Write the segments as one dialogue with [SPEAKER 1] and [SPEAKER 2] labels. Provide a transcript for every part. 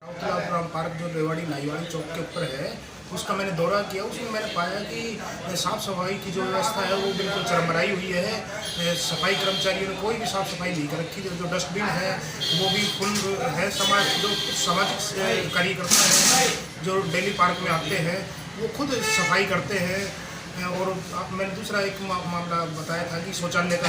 [SPEAKER 1] राउतलाराम park जो रेवाड़ी नाईवाड़ी चौक के ऊपर है, उसका मैंने दौरा किया। उसमें मैंने पाया कि साफ़ सफाई की जो व्यवस्था है वो बिल्कुल चरमराई हुई है। सफाई कर्मचारियों ने कोई भी साफ़ सफाई नहीं कर रखी। जो डस्टबिन है वो भी फुल है। जो सामाजिक कार्यकर्ता हैं जो डेली पार्क में आते हैं वो खुद सफाई करते हैं। और मैंने दूसरा एक मामला बताया था कि शौचालय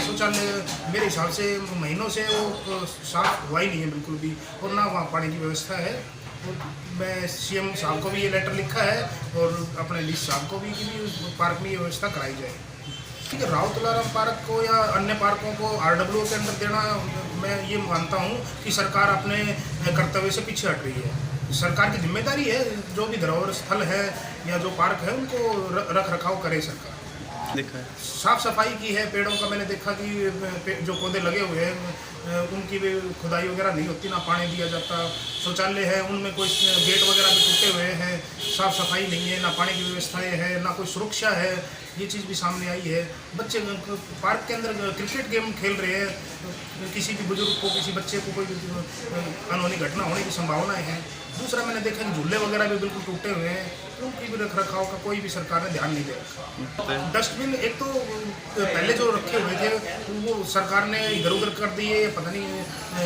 [SPEAKER 1] मेरे हिसाब से महीनों से वो साफ हुआ ही नहीं है बिल्कुल भी, और ना वहाँ पानी की व्यवस्था है। और मैं सीएम साहब को भी ये लेटर लिखा है और अपने डी साहब को भी कि भी पार्क में ये व्यवस्था कराई जाए। ठीक है, राउतलाराम पार्क को या अन्य पार्कों को आरडब्ल्यू के अंदर देना, मैं ये मानता हूँ कि सरकार अपने कर्तव्य से पीछे हट रही है। सरकार की जिम्मेदारी है जो भी धरोहर स्थल है या जो पार्क है उनको रख रखाव करे सरकार। देखा है साफ सफाई की है। पेड़ों का मैंने देखा कि जो पौधे लगे हुए हैं उनकी भी खुदाई वगैरह नहीं होती, ना पानी दिया जाता। शौचालय है उनमें कोई गेट वगैरह भी टूटे हुए हैं, साफ सफाई नहीं है, ना पानी की व्यवस्थाएं है, ना कोई सुरक्षा है। ये चीज़ भी सामने आई है। बच्चे पार्क के अंदर क्रिकेट गेम खेल रहे हैं, किसी भी बुजुर्ग को, किसी बच्चे को कोई अनहोनी घटना होने की संभावनाएं हैं। दूसरा मैंने देखा कि झूले वगैरह भी बिल्कुल टूटे हुए हैं, उनकी भी रख रखाव का कोई भी सरकार ने ध्यान नहीं दे रखा। डस्टबिन एक तो पहले जो रखे हुए थे वो सरकार ने इधर उधर कर दिए, पता नहीं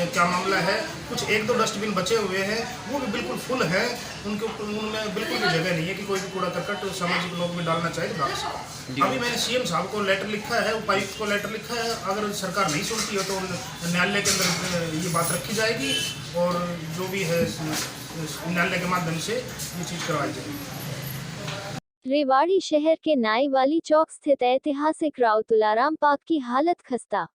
[SPEAKER 1] क्या मामला है। कुछ एक दो डस्टबिन बचे हुए हैं वो भी बिल्कुल फुल है, उनमें बिल्कुल भी जगह नहीं है कि कोई भी कूड़ा करकट सामाजिक लोग में डालना चाहे तो डाल सकते। अभी मैंने सीएम साहब को लेटर लिखा है, उपायुक्त को लेटर लिखा है। अगर सरकार नहीं सुनती हो तो न्यायालय के अंदर ये बात रखी जाएगी और जो भी है न्यायालय के माध्यम से ये चीज़ करवाई जाएगी।
[SPEAKER 2] रेवाड़ी शहर के नाईवाली चौक स्थित ऐतिहासिक राउतलाराम पार्क की हालत खस्ता।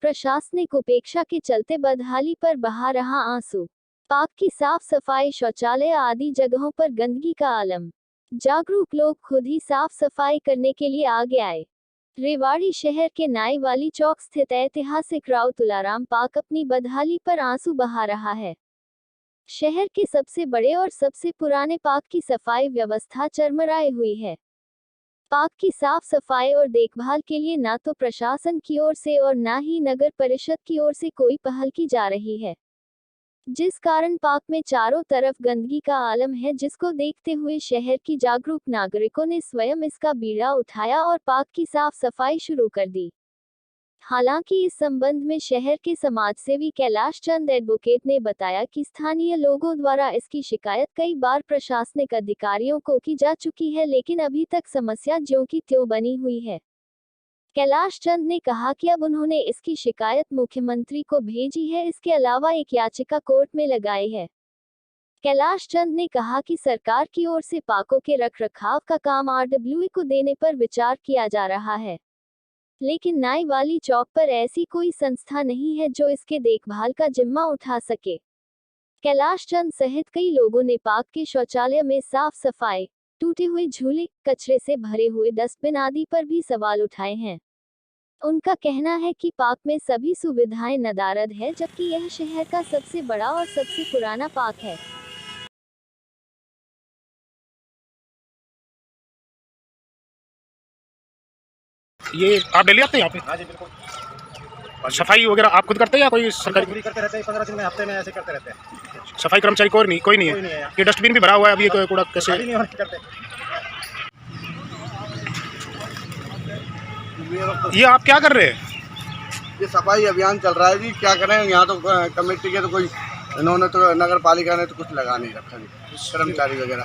[SPEAKER 2] प्रशासनिक उपेक्षा के चलते बदहाली पर बहा रहा आंसू। पार्क की साफ सफाई, शौचालय आदि जगहों पर गंदगी का आलम। जागरूक लोग खुद ही साफ सफाई करने के लिए आगे आए। रेवाड़ी शहर के नाईवाली चौक स्थित ऐतिहासिक राउतलाराम पार्क अपनी बदहाली पर आंसू बहा रहा है। शहर के सबसे बड़े और सबसे पुराने पार्क की सफाई व्यवस्था चरमराई हुई है। पार्क की साफ सफाई और देखभाल के लिए ना तो प्रशासन की ओर से और ना ही नगर परिषद की ओर से कोई पहल की जा रही है, जिस कारण पार्क में चारों तरफ गंदगी का आलम है, जिसको देखते हुए शहर की जागरूक नागरिकों ने स्वयं इसका बीड़ा उठाया और पार्क की साफ सफाई शुरू कर दी। हालांकि इस संबंध में शहर के समाजसेवी कैलाश चंद एडवोकेट ने बताया कि स्थानीय लोगों द्वारा इसकी शिकायत कई बार प्रशासनिक अधिकारियों को की जा चुकी है, लेकिन अभी तक समस्या ज्यों की त्यों बनी हुई है। कैलाश चंद ने कहा कि अब उन्होंने इसकी शिकायत मुख्यमंत्री को भेजी है, इसके अलावा एक याचिका कोर्ट में लगाई है। कैलाश चंद ने कहा कि सरकार की ओर से पार्कों के रखरखाव का काम आरडब्ल्यू को देने पर विचार किया जा रहा है, लेकिन नाईवाली चौक पर ऐसी कोई संस्था नहीं है जो इसके देखभाल का जिम्मा उठा सके। कैलाश चंद सहित कई लोगों ने पार्क के शौचालय में साफ सफाई, टूटे हुए झूले, कचरे से भरे हुए डस्टबिन आदि पर भी सवाल उठाए हैं। उनका कहना है कि पार्क में सभी सुविधाएं नदारद है, जबकि यह शहर का सबसे बड़ा और सबसे पुराना पार्क है।
[SPEAKER 1] ये आप डेली आते हैं यहाँ पे?
[SPEAKER 3] हाँ जी बिल्कुल।
[SPEAKER 1] सफाई वगैरह आप खुद करते हैं या कोई सरकारी?
[SPEAKER 3] पूरी करते रहते हैं, 15 दिन में, हफ्ते में ऐसे करते रहते हैं।
[SPEAKER 1] सफाई कर्मचारी कोई नहीं है। ये डस्टबिन भी भरा हुआ है, अभी ये कूड़ा कैसे?
[SPEAKER 3] नहीं होने करते।
[SPEAKER 1] ये आप क्या कर रहे हैं?
[SPEAKER 4] ये सफाई अभियान चल रहा है जी। क्या करें, यहाँ तो कमेटी के तो कोई, इन्होंने तो नगर पालिका ने तो कुछ लगा नहीं रखा जी, कर्मचारी वगैरह।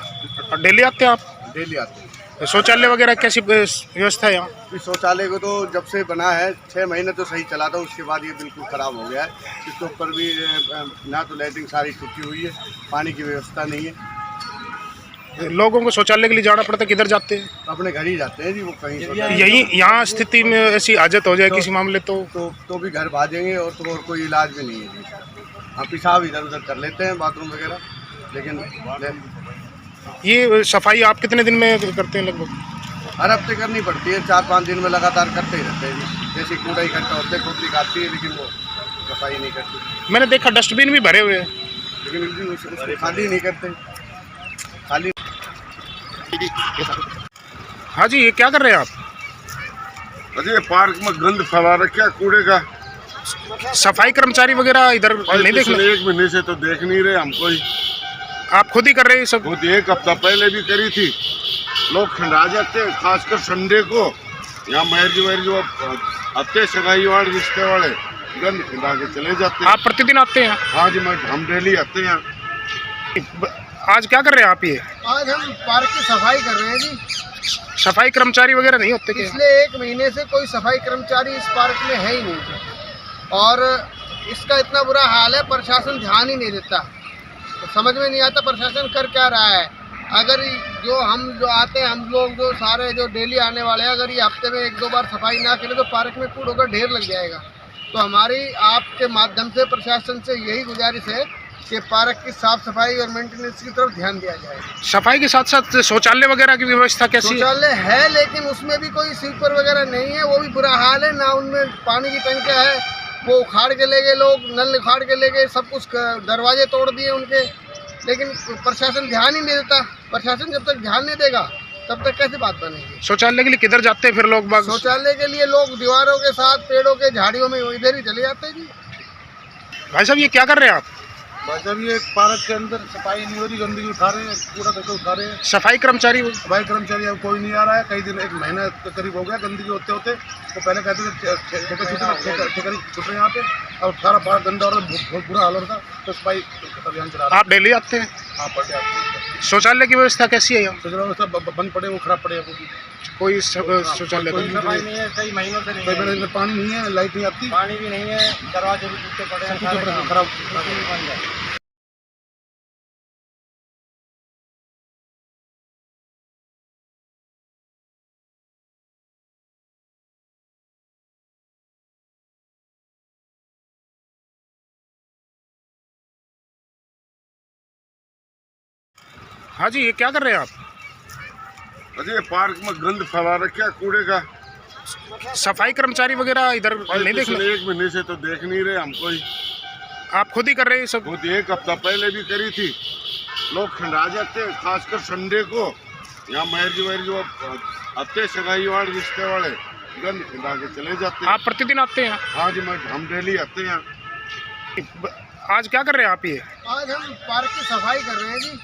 [SPEAKER 1] डेली आते हैं आप?
[SPEAKER 4] डेली आते हैं।
[SPEAKER 1] शौचालय वगैरह कैसी व्यवस्था है यहाँ?
[SPEAKER 4] इस शौचालय को तो जब से बना है 6 महीने तो सही चला था, उसके बाद ये बिल्कुल ख़राब हो गया है। इसके ऊपर भी ना तो लाइटिंग सारी टूटी हुई है, पानी की व्यवस्था नहीं है।
[SPEAKER 1] लोगों को शौचालय के लिए जाना पड़ता है, किधर जाते हैं?
[SPEAKER 4] अपने घर ही जाते हैं जी, वो कहीं
[SPEAKER 1] यही यहाँ स्थिति में ऐसी आदत हो जाए किसी मामले
[SPEAKER 4] तो भी घर भागेंगे और कोई इलाज भी नहीं है जी। हाँ, पेशाब इधर उधर कर लेते हैं, बाथरूम वगैरह, लेकिन
[SPEAKER 1] ये सफाई आप कितने दिन में करते हैं? लगभग
[SPEAKER 4] हर हफ्ते करनी पड़ती है, 4-5 दिन में लगातार करते ही रहते हैं जी। जैसे कूड़ा इकट्ठा होते हैं, खोपड़ी काटती है, लेकिन वो सफाई नहीं करती।
[SPEAKER 1] मैंने देखा डस्टबिन भी भरे हुए हैं,
[SPEAKER 4] लेकिन उसको खाली नहीं करते, खाली।
[SPEAKER 1] हाँ जी, ये क्या कर रहे हैं आप?
[SPEAKER 5] अरे पार्क में गंद फैला रखा कूड़े का।
[SPEAKER 1] सफाई कर्मचारी वगैरह इधर नहीं देख रहे?
[SPEAKER 5] एक महीने से तो देख नहीं रहे हमको ही।
[SPEAKER 1] आप खुद ही कर रहे हैं ये सब?
[SPEAKER 5] खुद 1 हफ्ता पहले भी करी थी। लोग खिंडा जाते हैं, खासकर संडे को। यहाँ मैरिज आते, सगाई वाले, रिश्ते वाले गंद खिंडा के चले जाते हैं।
[SPEAKER 1] आप प्रतिदिन आते हैं?
[SPEAKER 5] हाँ जी, हम डेली आते हैं यहाँ।
[SPEAKER 1] आज क्या कर रहे हैं आप ये?
[SPEAKER 6] आज हम पार्क की सफाई कर रहे हैं जी।
[SPEAKER 1] सफाई कर्मचारी वगैरह नहीं होते क्या?
[SPEAKER 6] पिछले 1 महीने से कोई सफाई कर्मचारी इस पार्क में है ही नहीं थे और इसका इतना बुरा हाल है, प्रशासन ध्यान ही नहीं देता। तो समझ में नहीं आता प्रशासन कर क्या रहा है। अगर जो आते हैं, हम लोग जो सारे जो डेली आने वाले हैं, अगर ये हफ्ते में 1-2 बार सफाई ना करें तो पार्क में कूड़ों का ढेर लग जाएगा। तो हमारी आपके माध्यम से प्रशासन से यही गुजारिश है कि पार्क की साफ सफाई और मेंटेनेंस की तरफ ध्यान दिया जाए।
[SPEAKER 1] सफाई के साथ साथ शौचालय वगैरह की व्यवस्था कैसी है?
[SPEAKER 6] शौचालय है लेकिन उसमें भी कोई स्वीपर वगैरह नहीं है, वो भी बुरा हाल है। ना उनमें पानी की टंकियाँ है, वो उखाड़ के ले गए लोग, नल उखाड़ के ले गए, सब कुछ दरवाजे तोड़ दिए उनके। लेकिन प्रशासन ध्यान ही नहीं देता। प्रशासन जब तक ध्यान नहीं देगा तब तक कैसे बात बनेगी।
[SPEAKER 1] शौचालय के लिए किधर जाते हैं फिर लोग बाग?
[SPEAKER 6] शौचालय के लिए लोग दीवारों के साथ, पेड़ों के झाड़ियों में इधर ही चले जाते हैं जी।
[SPEAKER 1] भाई साहब ये क्या कर रहे हैं आप?
[SPEAKER 3] बस अभी एक पार्क के अंदर सफाई नहीं हो रही, गंदगी उठा रहे हैं, कूड़ा करके उठा रहे हैं।
[SPEAKER 1] सफाई कर्मचारी
[SPEAKER 3] सफाई कर्मचारी अब कोई नहीं आ रहा है। कई दिन, 1 महीना करीब हो गया गंदगी होते होते। तो पहले कहते थे ठेके छूट रहे यहाँ पे, और सारा पार्क गंदा और बहुत बुरा हाल हो रहा था। तो सफाई अभियान चला रहा है।
[SPEAKER 1] आप डेली आते हैं?
[SPEAKER 3] हाँ, पड़ गया।
[SPEAKER 1] शौचालय की व्यवस्था कैसी है यहाँ?
[SPEAKER 3] शौचालय सब बंद पड़े, वो खराब पड़े।
[SPEAKER 1] कोई शौचालय
[SPEAKER 3] कोई
[SPEAKER 6] सफाई नहीं है, कई महीनों से नहीं
[SPEAKER 3] कई
[SPEAKER 6] है।
[SPEAKER 3] महीने में पानी नहीं है, लाइट नहीं आती,
[SPEAKER 6] पानी भी नहीं है, दरवाजे भी टूटे पड़े हैं, सारे काम
[SPEAKER 3] खराब।
[SPEAKER 6] बन जाए।
[SPEAKER 1] हाँ जी, ये क्या कर रहे हैं आप?
[SPEAKER 5] अजय पार्क में गंद फैला रखा कूड़े का।
[SPEAKER 1] सफाई कर्मचारी वगैरह इधर नहीं देख
[SPEAKER 5] पिछले
[SPEAKER 1] रहे?
[SPEAKER 5] 1 महीने से तो देख नहीं रहे हमको ही।
[SPEAKER 1] आप खुद ही कर रहे हैं ये सब?
[SPEAKER 5] खुद 1 हफ्ता पहले भी करी थी। लोग खिंडा जाते हैं, खासकर संडे को। यहाँ मैरिज आते, सगाई वाले, रिश्ते वाले गंद खिंडा के चले जाते हैं।
[SPEAKER 1] आप प्रतिदिन आते हैं?
[SPEAKER 5] हाँ जी, हम डेली आते हैं यहाँ।
[SPEAKER 1] आज क्या कर रहे हैं आप ये?
[SPEAKER 6] आज हम पार्क की सफाई कर रहे हैं जी।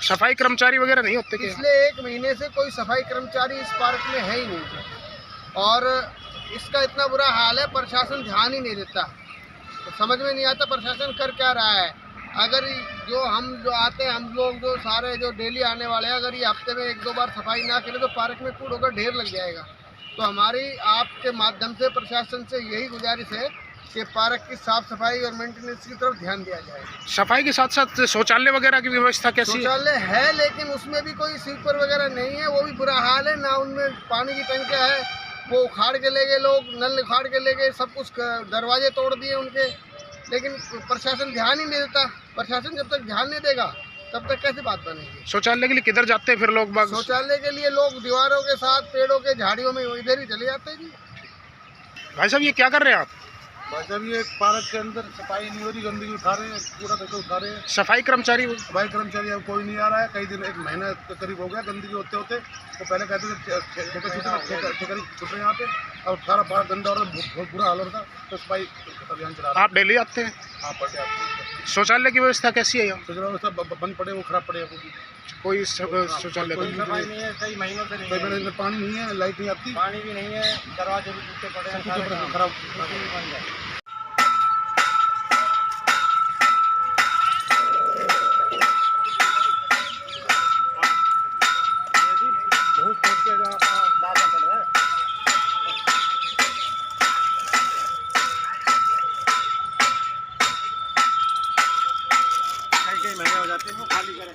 [SPEAKER 1] सफाई कर्मचारी वगैरह नहीं होते क्या?
[SPEAKER 6] पिछले 1 महीने से कोई सफाई कर्मचारी इस पार्क में है ही नहीं थे और इसका इतना बुरा हाल है, प्रशासन ध्यान ही नहीं देता। तो समझ में नहीं आता प्रशासन कर क्या रहा है। अगर जो आते हैं, हम लोग जो सारे जो डेली आने वाले हैं, अगर ये हफ्ते में 1-2 बार सफाई ना करें तो पार्क में कूड़ों का ढेर लग जाएगा। तो हमारी आपके माध्यम से प्रशासन से यही गुजारिश है कि पार्क की साफ सफाई और मेंटेनेंस की तरफ ध्यान दिया जाए।
[SPEAKER 1] सफाई के साथ साथ शौचालय वगैरह की व्यवस्था कैसी है?
[SPEAKER 6] शौचालय है लेकिन उसमें भी कोई स्वीपर वगैरह नहीं है, वो भी बुरा हाल है। ना उनमें पानी की टंकियाँ है, वो उखाड़ के ले गए लोग, नल उखाड़ के ले गए, सब कुछ दरवाजे तोड़ दिए उनके। लेकिन प्रशासन ध्यान ही नहीं देता। प्रशासन जब तक ध्यान नहीं देगा तब तक कैसे बात बनेगी।
[SPEAKER 1] शौचालय के लिए किधर जाते हैं फिर लोग बाग?
[SPEAKER 6] शौचालय के लिए लोग दीवारों के साथ, पेड़ों के झाड़ियों में इधर ही चले जाते हैं जी।
[SPEAKER 1] भाई साहब ये क्या कर रहे हैं आप?
[SPEAKER 3] बस अभी एक पार्क के अंदर सफाई नहीं हो रही, गंदगी उठा रहे हैं, कूड़ा करके उठा रहे हैं।
[SPEAKER 1] सफाई कर्मचारी
[SPEAKER 3] सफाई कर्मचारी अब कोई नहीं आ रहा है। कई दिन, 1 महीना करीब हो गया गंदगी होते होते। तो पहले कहते थे ठेके छूट रहे यहाँ पे, और सारा पार्क गंदा और बहुत बुरा हाल हो रहा था। तो सफाई अभियान चला रहा है।
[SPEAKER 1] आप डेली आते हैं?
[SPEAKER 3] हाँ, पड़ गया।
[SPEAKER 1] शौचालय की व्यवस्था कैसी है यहाँ?
[SPEAKER 3] शौचालय सब बंद पड़े, वो खराब पड़े।
[SPEAKER 1] कोई शौचालय
[SPEAKER 3] कोई
[SPEAKER 6] सफाई नहीं है, कई महीनों से नहीं
[SPEAKER 3] कई
[SPEAKER 6] है।
[SPEAKER 3] महीने में पानी नहीं है, लाइट नहीं आती,
[SPEAKER 6] पानी भी नहीं है, दरवाजे भी टूटे पड़े हैं, सारे काम
[SPEAKER 3] खराब।
[SPEAKER 6] बन जाए। कई महीने हो जाते हैं, वो खाली करें।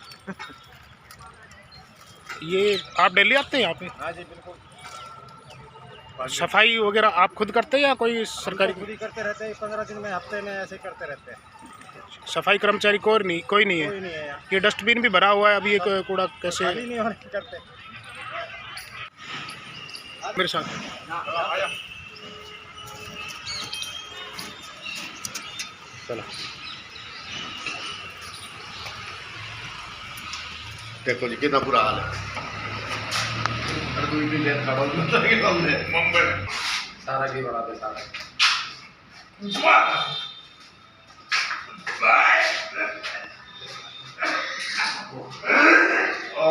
[SPEAKER 1] ये आप डेली आते हैं यहाँ पे?
[SPEAKER 6] हाँ जी, बिल्कुल।
[SPEAKER 1] सफाई वगैरह आप खुद करते हैं या कोई सरकारी?
[SPEAKER 6] पूरी करते रहते हैं, 15 दिन में, हफ्ते में ऐसे करते रहते हैं।
[SPEAKER 1] सफाई कर्मचारी कोई नहीं
[SPEAKER 6] कोई
[SPEAKER 1] है?
[SPEAKER 6] नहीं है यहाँ।
[SPEAKER 1] ये डस्टबिन भी भरा हुआ है, अभी एक कूड़ा कैसे?
[SPEAKER 6] खाली नहीं होने करते।
[SPEAKER 1] मेरे साथ चलो।
[SPEAKER 4] देखो जी कितना बुरा हाल है। अरे कोई भी लेट खड़ा होता है कि हमने मुंबई
[SPEAKER 6] सारा की बना दे सारा।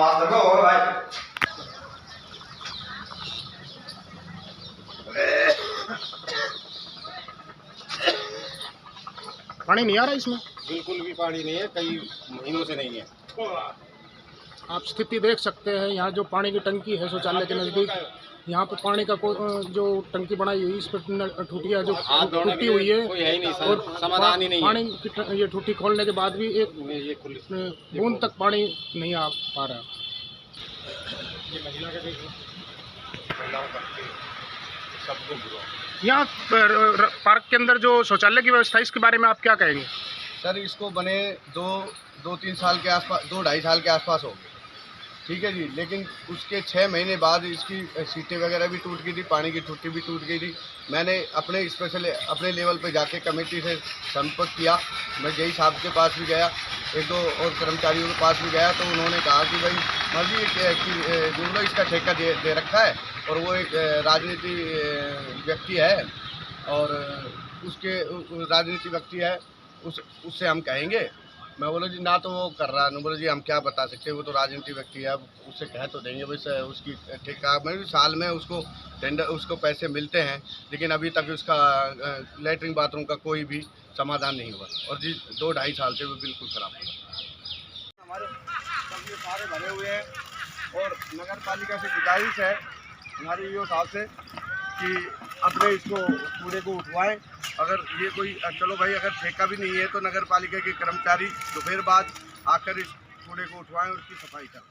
[SPEAKER 7] आवाज लगाओ और भाई।
[SPEAKER 1] पानी नहीं आ रहा इसमें,
[SPEAKER 8] बिल्कुल भी पानी नहीं है, कई महीनों से नहीं है।
[SPEAKER 1] आप स्थिति देख सकते हैं। यहाँ जो पानी की टंकी है शौचालय के नज़दीक, यहाँ पे पानी का जो टंकी बनाई हुई, इस पर ठुटिया जो टूटी हुई है
[SPEAKER 8] कोई है ही नहीं,
[SPEAKER 1] और
[SPEAKER 8] समाधान ही नहीं है।
[SPEAKER 1] पानी की ये ठुटी खोलने के बाद भी एक
[SPEAKER 8] ये खुली
[SPEAKER 1] बूंद तक पानी नहीं आ पा रहा। यहाँ पार्क के अंदर जो शौचालय की व्यवस्था है, इसके बारे में आप क्या कहेंगे?
[SPEAKER 6] सर इसको बने दो तीन साल के आसपास, 2-2.5 साल के आसपास हो गए, ठीक है जी। लेकिन उसके 6 महीने बाद इसकी सीटें वगैरह भी टूट गई थी, पानी की टूटी भी टूट गई थी। मैंने अपने लेवल पे जाके कमेटी से संपर्क किया। मैं जेई साहब के पास भी गया, 1-2 और कर्मचारियों के पास भी गया, तो उन्होंने कहा कि भाई मर्जी इसका ठेका दे रखा है और वो एक राजनीति व्यक्ति है और उसके राजनीति व्यक्ति है, उससे हम कहेंगे। मैं बोला जी ना तो वो कर रहा है, बोला जी हम क्या बता सकते हैं, वो तो राजनीति व्यक्ति है, अब उससे कह तो देंगे वैसे उसकी ठेका में साल में उसको टेंडर उसको पैसे मिलते हैं, लेकिन अभी तक उसका लेटरिन बाथरूम का कोई भी समाधान नहीं हुआ और जी 2-2.5 साल से वो बिल्कुल ख़राब हुआ।
[SPEAKER 4] हमारे सब ये सारे भरे हुए हैं और नगर पालिका से गुजारिश है हमारी ईओ साहब से कि अपने इसको कूड़े को उठवाएं। अगर ये कोई चलो भाई अगर ठेका भी नहीं है तो नगर पालिका के कर्मचारी दोपहर बाद आकर इस कूड़े को उठवाएं और उसकी सफाई करें।